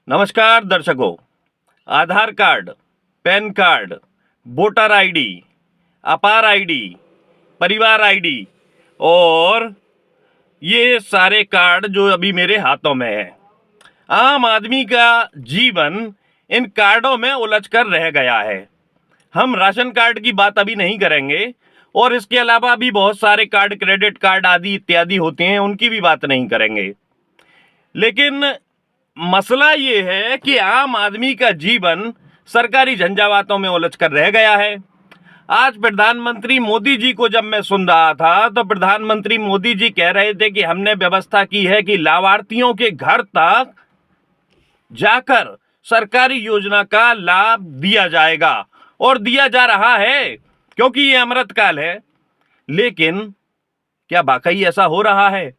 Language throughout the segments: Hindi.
नमस्कार दर्शकों। Aadhaar card, PAN card, voter ID, Apaar ID, परिवार आईडी और ये सारे कार्ड जो अभी मेरे हाथों में है, आम आदमी का जीवन इन कार्डों में उलझ कर रह गया है। हम राशन कार्ड की बात अभी नहीं करेंगे और इसके अलावा भी बहुत सारे कार्ड, क्रेडिट कार्ड आदि इत्यादि होते हैं, उनकी भी बात नहीं करेंगे। लेकिन मसला ये है कि आम आदमी का जीवन सरकारी झंझावातों में उलझ कर रह गया है। आज प्रधानमंत्री मोदी जी को जब मैं सुन रहा था तो प्रधानमंत्री मोदी जी कह रहे थे कि हमने व्यवस्था की है कि लाभार्थियों के घर तक जाकर सरकारी योजना का लाभ दिया जाएगा और दिया जा रहा है क्योंकि ये अमृतकाल है। लेकिन क्या वाकई ऐसा हो रहा है?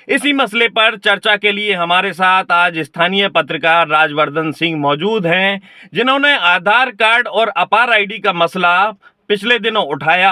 इसी मसले पर चर्चा के लिए हमारे साथ आज स्थानीय पत्रकार राजवर्धन सिंह मौजूद हैं, जिन्होंने आधार कार्ड और अपार आईडी का मसला पिछले दिनों उठाया।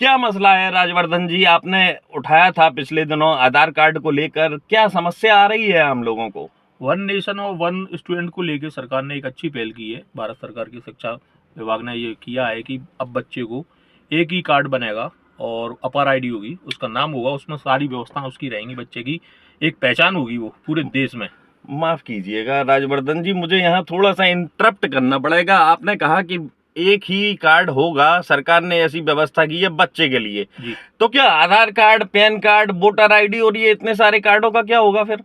क्या मसला है राजवर्धन जी, आपने उठाया था पिछले दिनों आधार कार्ड को लेकर, क्या समस्या आ रही है हम लोगों को? वन नेशन और वन स्टूडेंट को लेकर सरकार ने एक अच्छी पहल की है। भारत सरकार की शिक्षा विभाग ने ये किया है कि अब बच्चे को एक ही कार्ड बनेगा और अपार आईडी होगी, उसका नाम होगा, उसमें सारी व्यवस्थाएं उसकी रहेंगी, बच्चे की एक पहचान होगी वो पूरे देश में। माफ कीजिएगा राजवर्धन जी, मुझे यहाँ थोड़ा सा इंटरप्ट करना पड़ेगा। आपने कहा कि एक ही कार्ड होगा, सरकार ने ऐसी व्यवस्था की है बच्चे के लिए, तो क्या Aadhaar card, PAN card, voter ID और ये इतने सारे कार्डों का क्या होगा फिर?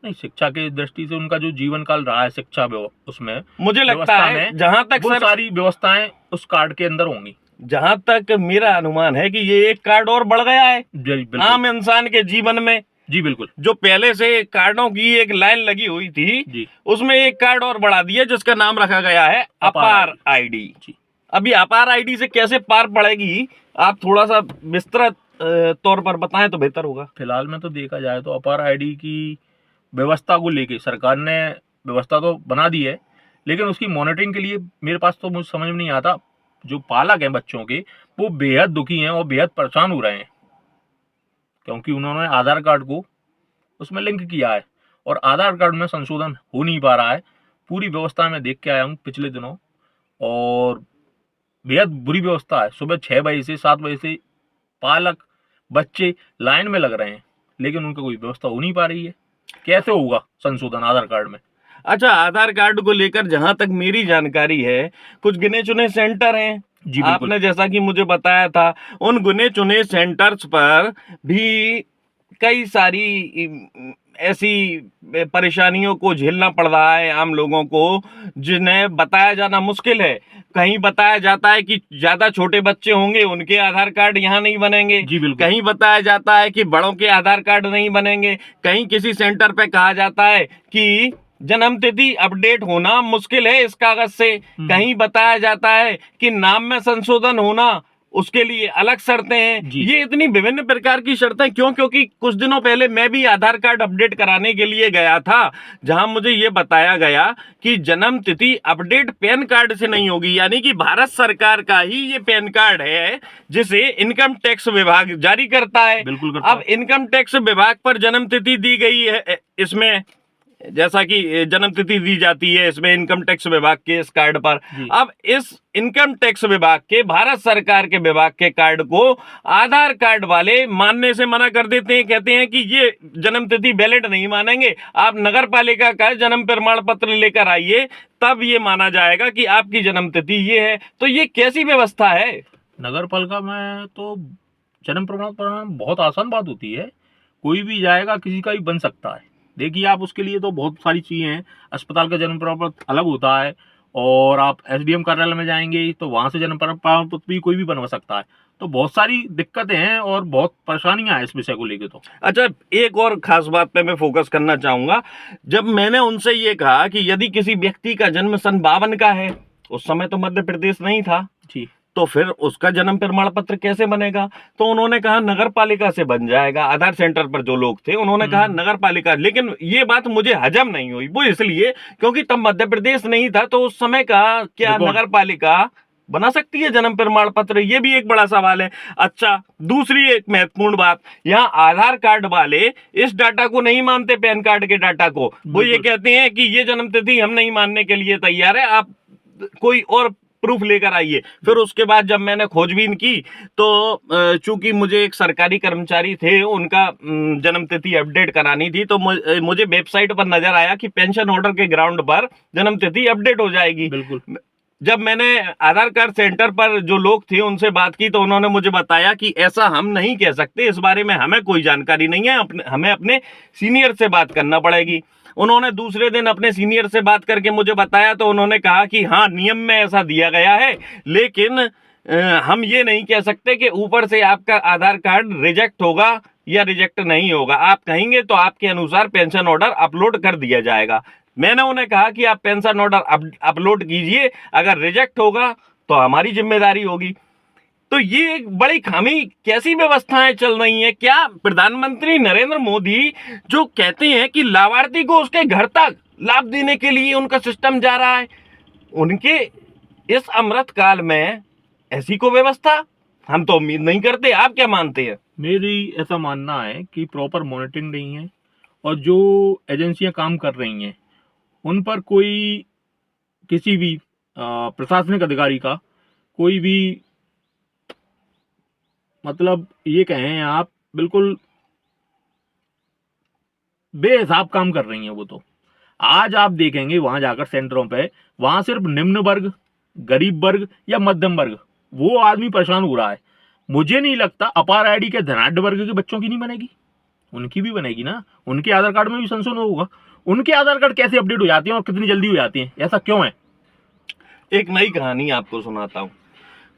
नहीं, शिक्षा के दृष्टि से उनका जो जीवन काल रहा है शिक्षा उसमें मुझे लगता है जहां तक सारी व्यवस्थाएं उस कार्ड के अंदर होंगी। जहां तक मेरा अनुमान है कि ये एक कार्ड और बढ़ गया है आम इंसान के जीवन में। जी बिल्कुल। जो पहले से कार्डों की एक लाइन लगी हुई थी, उसमें एक कार्ड और बढ़ा दिया जिसका नाम रखा गया है अपार आईडी। अभी अपार आईडी से कैसे पार पड़ेगी, आप थोड़ा सा विस्तृत तौर पर बताएं तो बेहतर होगा। फिलहाल में तो देखा जाए तो अपार आईडी की व्यवस्था को लेके सरकार ने व्यवस्था तो बना दी है, लेकिन उसकी मॉनिटरिंग के लिए मेरे पास तो मुझे समझ में नहीं आता। जो पालक हैं बच्चों के, वो बेहद दुखी हैं और बेहद परेशान हो रहे हैं, क्योंकि उन्होंने आधार कार्ड को उसमें लिंक किया है और आधार कार्ड में संशोधन हो नहीं पा रहा है। पूरी व्यवस्था में देख के आया हूँ पिछले दिनों और बेहद बुरी व्यवस्था है। सुबह 6 बजे से 7 बजे से पालक बच्चे लाइन में लग रहे हैं, लेकिन उनका कोई व्यवस्था हो नहीं पा रही है। कैसे होगा संशोधन आधार कार्ड में? अच्छा, आधार कार्ड को लेकर जहां तक मेरी जानकारी है, कुछ गिने चुने सेंटर हैं। जी, आपने जैसा कि मुझे बताया था, उन गिने चुने सेंटर्स पर भी कई सारी ऐसी परेशानियों को झेलना पड़ रहा है आम लोगों को, जिन्हें बताया जाना मुश्किल है। कहीं बताया जाता है कि ज्यादा छोटे बच्चे होंगे उनके आधार कार्ड यहाँ नहीं बनेंगे। जी बिल्कुल। कहीं बताया जाता है कि बड़ों के आधार कार्ड नहीं बनेंगे। कहीं किसी सेंटर पे कहा जाता है कि जन्म तिथि अपडेट होना मुश्किल है इस कागज से। कहीं बताया जाता है कि नाम में संशोधन होना, उसके लिए अलग शर्तें हैं। ये इतनी विभिन्न प्रकार की शर्तें क्यों? क्योंकि कुछ दिनों पहले मैं भी आधार कार्ड अपडेट कराने के लिए गया था, जहां मुझे ये बताया गया कि जन्म तिथि अपडेट पैन कार्ड से नहीं होगी, यानी कि भारत सरकार का ही ये पैन कार्ड है जिसे इनकम टैक्स विभाग जारी करता है। बिल्कुल। अब इनकम टैक्स विभाग पर जन्म तिथि दी गई है, इसमें जैसा कि जन्म तिथि दी जाती है इसमें इनकम टैक्स विभाग के इस कार्ड पर। अब इस इनकम टैक्स विभाग के, भारत सरकार के विभाग के कार्ड को आधार कार्ड वाले मानने से मना कर देते हैं। कहते हैं कि ये जन्म तिथि वैलिड नहीं मानेंगे, आप नगर पालिका का जन्म प्रमाण पत्र लेकर आइए, तब ये माना जाएगा कि आपकी जन्म तिथि ये है। तो ये कैसी व्यवस्था है? नगर पालिका में तो जन्म प्रमाण पत्र बहुत आसान बात होती है, कोई भी जाएगा, किसी का भी बन सकता है। देखिए, आप उसके लिए तो बहुत सारी चीज़ें हैं। अस्पताल का जन्म प्रमाण पत्र अलग होता है और आप एसडीएम कार्यालय में जाएंगे तो वहाँ से जन्म प्रमाण पत्र भी कोई भी बनवा सकता है। तो बहुत सारी दिक्कतें हैं और बहुत परेशानियां हैं इस विषय को लेकर। तो अच्छा, एक और खास बात पे मैं फोकस करना चाहूँगा। जब मैंने उनसे ये कहा कि यदि किसी व्यक्ति का जन्म सन 52 का है, उस समय तो मध्य प्रदेश नहीं था जी, तो फिर उसका जन्म प्रमाण पत्र कैसे बनेगा? तो उन्होंने कहा नगर पालिका से बन जाएगा। आधार सेंटर पर जो लोग थे उन्होंने कहा नगर पालिका, लेकिन ये बात मुझे हजम नहीं हुई। वो इसलिए क्योंकि तब मध्य प्रदेश नहीं था, तो उस समय का क्या नगर पालिका बना सकती है जन्म प्रमाण पत्र? ये भी एक बड़ा सवाल है। अच्छा, दूसरी एक महत्वपूर्ण बात, यहाँ आधार कार्ड वाले इस डाटा को नहीं मानते, पैन कार्ड के डाटा को। वो ये कहते हैं कि ये जन्म तिथि हम नहीं मानने के लिए तैयार है, आप कोई और प्रूफ लेकर आइए। फिर उसके बाद जब मैंने खोजबीन की तो चूंकि मुझे एक सरकारी कर्मचारी थे, उनका जन्म तिथि अपडेट करानी थी, तो मुझे वेबसाइट पर नजर आया कि पेंशन ऑर्डर के ग्राउंड पर जन्म तिथि अपडेट हो जाएगी। बिल्कुल। जब मैंने आधार कार्ड सेंटर पर जो लोग थे उनसे बात की तो उन्होंने मुझे बताया कि ऐसा हम नहीं कह सकते, इस बारे में हमें कोई जानकारी नहीं है, हमें अपने सीनियर से बात करना पड़ेगी। उन्होंने दूसरे दिन अपने सीनियर से बात करके मुझे बताया तो उन्होंने कहा कि हाँ, नियम में ऐसा दिया गया है, लेकिन हम ये नहीं कह सकते कि ऊपर से आपका आधार कार्ड रिजेक्ट होगा या रिजेक्ट नहीं होगा। आप कहेंगे तो आपके अनुसार पेंशन ऑर्डर अपलोड कर दिया जाएगा। मैंने उन्हें कहा कि आप पेंशन ऑर्डर अपलोड कीजिए, अगर रिजेक्ट होगा तो हमारी जिम्मेदारी होगी। तो ये एक बड़ी खामी, कैसी व्यवस्थाएं चल रही हैं? क्या प्रधानमंत्री नरेंद्र मोदी जो कहते हैं कि लाभार्थी को उसके घर तक लाभ देने के लिए उनका सिस्टम जा रहा है, उनके इस अमृत काल में ऐसी को व्यवस्था हम तो उम्मीद नहीं करते। आप क्या मानते हैं? मेरी ऐसा मानना है कि प्रॉपर मॉनिटरिंग नहीं है, और जो एजेंसियां काम कर रही हैं उन पर कोई किसी भी प्रशासनिक अधिकारी का कोई भी, मतलब ये कहें आप, बिल्कुल बेहिसाब काम कर रही हैं वो। तो आज आप देखेंगे वहां जाकर सेंटरों पे, वहां सिर्फ निम्न वर्ग, गरीब वर्ग या मध्यम वर्ग, वो आदमी परेशान हो रहा है। मुझे नहीं लगता अपार आईडी के धनाढ़ वर्ग के बच्चों की नहीं बनेगी, उनकी भी बनेगी ना। उनके आधार कार्ड में भी संशोधन होगा। उनके आधार कार्ड कैसे अपडेट हो जाते हैं और कितनी जल्दी हो जाती हैं, ऐसा क्यों है? एक नई कहानी आपको सुनाता हूँ।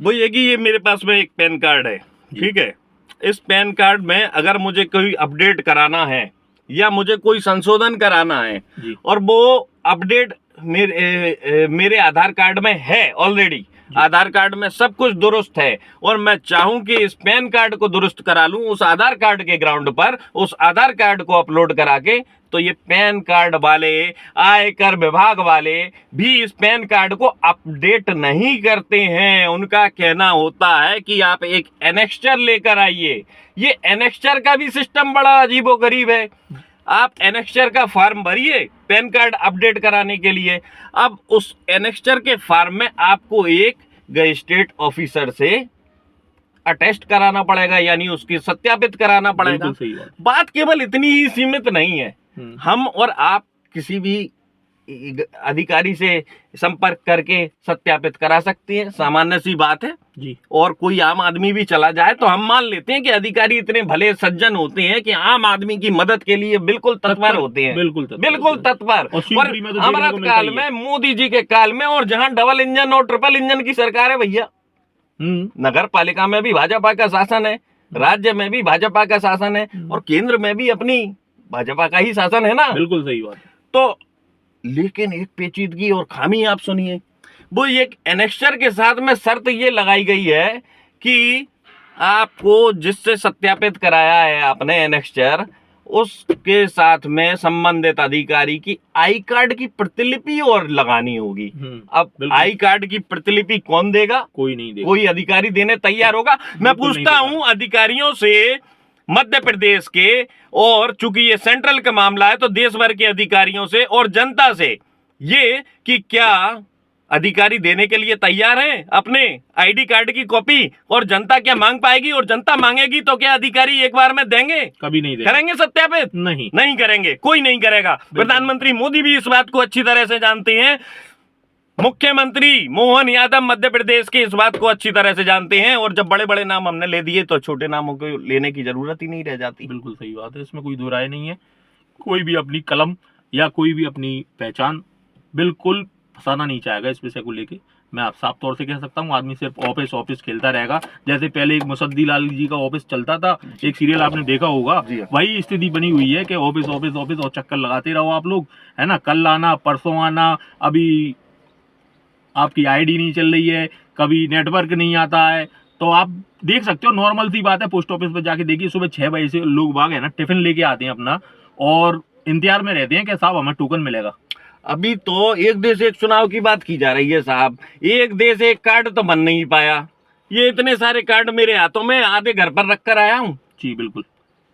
वो ये कि ये मेरे पास में एक पैन कार्ड है, ठीक है। इस पैन कार्ड में अगर मुझे कोई अपडेट कराना है या मुझे कोई संशोधन कराना है और वो अपडेट मेरे आधार कार्ड में है ऑलरेडी, आधार कार्ड में सब कुछ दुरुस्त है, और मैं चाहूं कि इस पैन कार्ड को दुरुस्त करा लूं उस आधार कार्ड के ग्राउंड पर, उस आधार कार्ड को अपलोड करा के, तो ये पैन कार्ड वाले, आयकर विभाग वाले भी इस पैन कार्ड को अपडेट नहीं करते हैं। उनका कहना होता है कि आप एक एनेक्स्चर लेकर आइए। ये एनेक्स्चर का भी सिस्टम बड़ा अजीबोगरीब है। आप एनेक्स्चर का फॉर्म भरिए पैन कार्ड अपडेट कराने के लिए। अब उस एनेक्स्चर के फॉर्म में आपको एक गजेटेड ऑफिसर से अटेस्ट कराना पड़ेगा, यानी उसकी सत्यापित कराना पड़ेगा। बात केवल इतनी ही सीमित नहीं है। हम और आप किसी भी अधिकारी से संपर्क करके सत्यापित करा सकते हैं, सामान्य सी बात है जी। और कोई आम आदमी भी चला जाए तो हम मान लेते हैं कि अधिकारी इतने भले सज्जन होते हैं कि आम आदमी की मदद के लिए बिल्कुल तत्पर होते हैं, बिल्कुल तत्पर। और अमृत काल में, मोदी जी के काल में, और जहां डबल इंजन और ट्रिपल इंजन की सरकार है भैया, नगर पालिका में भी भाजपा का शासन है, राज्य में भी भाजपा का शासन है, और केंद्र में भी अपनी भाजपा का ही शासन है ना। बिल्कुल सही बात। तो लेकिन एक पेचीदगी और खामी आप सुनिए, वो एक एनेक्स्चर के साथ में शर्त ये लगाई गई है कि आपको जिससे सत्यापित कराया है आपने एनेक्स्चर, उसके साथ में संबंधित अधिकारी की आई कार्ड की प्रतिलिपि और लगानी होगी। अब आई कार्ड की प्रतिलिपि कौन देगा? कोई नहीं देगा। कोई अधिकारी देने तैयार होगा? मैं पूछता हूं अधिकारियों से, मध्य प्रदेश के, और चूंकि ये सेंट्रल का मामला है तो देश भर के अधिकारियों से और जनता से, ये कि क्या अधिकारी देने के लिए तैयार हैं अपने आईडी कार्ड की कॉपी, और जनता क्या मांग पाएगी? और जनता मांगेगी तो क्या अधिकारी एक बार में देंगे? कभी नहीं देंगे। करेंगे सत्यापित? नहीं करेंगे, कोई नहीं करेगा। प्रधानमंत्री मोदी भी इस बात को अच्छी तरह से जानते हैं, मुख्यमंत्री मोहन यादव मध्य प्रदेश के इस बात को अच्छी तरह से जानते हैं, और जब बड़े बड़े नाम हमने ले दिए तो छोटे नामों को लेने की जरूरत ही नहीं रह जाती। बिल्कुल सही बात है, इसमें कोई दो राय नहीं है। कोई भी अपनी कलम या कोई भी अपनी पहचान बिल्कुल फंसाना नहीं चाहेगा इस विषय को लेके। मैं आप साफ तौर से कह सकता हूँ, आदमी सिर्फ ऑफिस खेलता रहेगा। जैसे पहले एक मुसद्दी लाल जी का ऑफिस चलता था, एक सीरियल आपने देखा होगा, वही स्थिति बनी हुई है कि ऑफिस और चक्कर लगाते रहो आप लोग, है ना। कल आना, परसों आना, अभी आपकी आईडी नहीं चल रही है, कभी नेटवर्क नहीं आता है, तो आप देख सकते हो, नॉर्मल सी बात है। पोस्ट ऑफिस पर जाके देखिए, सुबह 6 बजे से लोग बाग है ना टिफिन लेके आते हैं अपना, और इंतजार में रहते हैं कि साहब हमें टोकन मिलेगा। अभी तो एक देश एक चुनाव की बात की जा रही है साहब। एक देश एक कार्ड तो बन नहीं पाया। ये इतने सारे कार्ड मेरे हाथों में आधे घर पर रख कर आया हूं। जी बिल्कुल।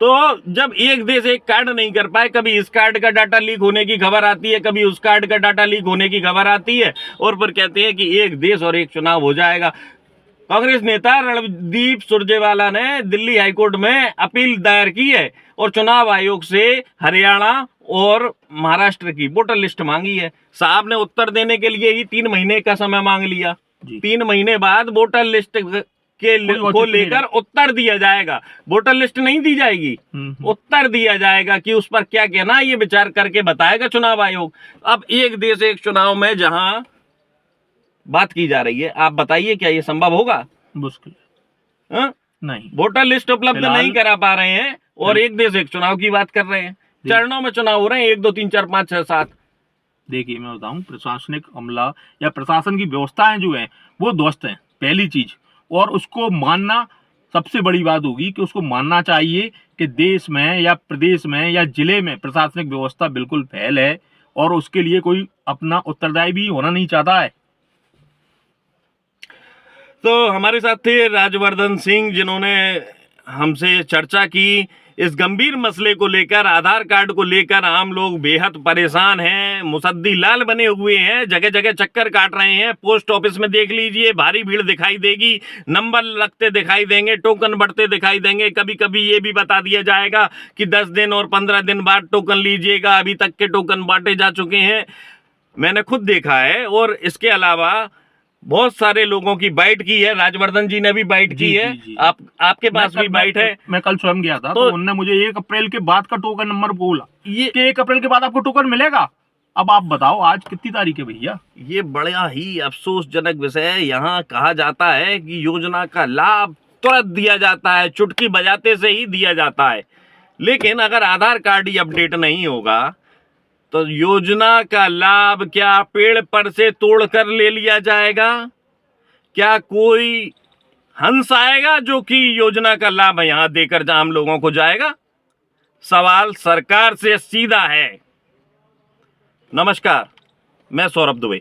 तो जब एक देश एक कार्ड नहीं कर पाए, कभी इस कार्ड का डाटा लीक होने की खबर आती है, कभी उस कार्ड का डाटा लीक होने की खबर आती है, और फिर कहते हैं कि एक देश और एक चुनाव हो जाएगा। कांग्रेस नेता रणदीप सुरजेवाला ने दिल्ली हाईकोर्ट में अपील दायर की है और चुनाव आयोग से हरियाणा और महाराष्ट्र की वोटर लिस्ट मांगी है। साहब ने उत्तर देने के लिए ही 3 महीने का समय मांग लिया। 3 महीने बाद वोटर लिस्ट को लेकर उत्तर दिया जाएगा। वोटर लिस्ट नहीं दी जाएगी, उत्तर दिया जाएगा कि उस पर क्या कहना है, ये विचार करके बताएगा चुनाव आयोग। अब एक देश एक चुनाव में जहां बात की जा रही है, आप बताइए क्या ये संभव होगा? मुश्किल नहीं। वोटर लिस्ट उपलब्ध नहीं करा पा रहे हैं और एक देश एक चुनाव की बात कर रहे हैं। चरणों में चुनाव हो रहे हैं, 1 2 3 4 5 6 7। देखिए मैं बताऊं, प्रशासनिक अमला या प्रशासन की व्यवस्थाएं जो है वो ध्वस्त हैं, पहली चीज। और उसको मानना सबसे बड़ी बात होगी कि उसको मानना चाहिए कि देश में या प्रदेश में या जिले में प्रशासनिक व्यवस्था बिल्कुल फेल है और उसके लिए कोई अपना उत्तरदायी भी होना नहीं चाहता है। तो हमारे साथ थे राजवर्धन सिंह, जिन्होंने हमसे चर्चा की इस गंभीर मसले को लेकर। आधार कार्ड को लेकर आम लोग बेहद परेशान हैं, मुसद्दी लाल बने हुए हैं, जगह जगह चक्कर काट रहे हैं। पोस्ट ऑफिस में देख लीजिए, भारी भीड़ दिखाई देगी, नंबर लगते दिखाई देंगे, टोकन बढ़ते दिखाई देंगे। कभी कभी ये भी बता दिया जाएगा कि 10 दिन और 15 दिन बाद टोकन लीजिएगा। अभी तक के टोकन बांटे जा चुके हैं, मैंने खुद देखा है। और इसके अलावा बहुत सारे लोगों की बाइट की है, राजवर्धन जी ने भी बाइट की है। जी। आपके पास भी बाइट है। मैं कल स्वयं गया था, तो उन्होंने मुझे 1 अप्रैल के बाद का टोकन नंबर बोला ये कि 1 अप्रैल के बाद आपको टोकन मिलेगा। अब आप बताओ आज कितनी तारीख है भैया? ये बड़ा ही अफसोसजनक विषय है। यहाँ कहा जाता है कि योजना का लाभ तुरंत दिया जाता है, चुटकी बजाते से ही दिया जाता है। लेकिन अगर आधार कार्ड ही अपडेट नहीं होगा तो योजना का लाभ क्या पेड़ पर से तोड़कर ले लिया जाएगा? क्या कोई हंस आएगा जो कि योजना का लाभ यहां देकर आम लोगों को जाएगा? सवाल सरकार से सीधा है। नमस्कार, मैं सौरभ दुबे।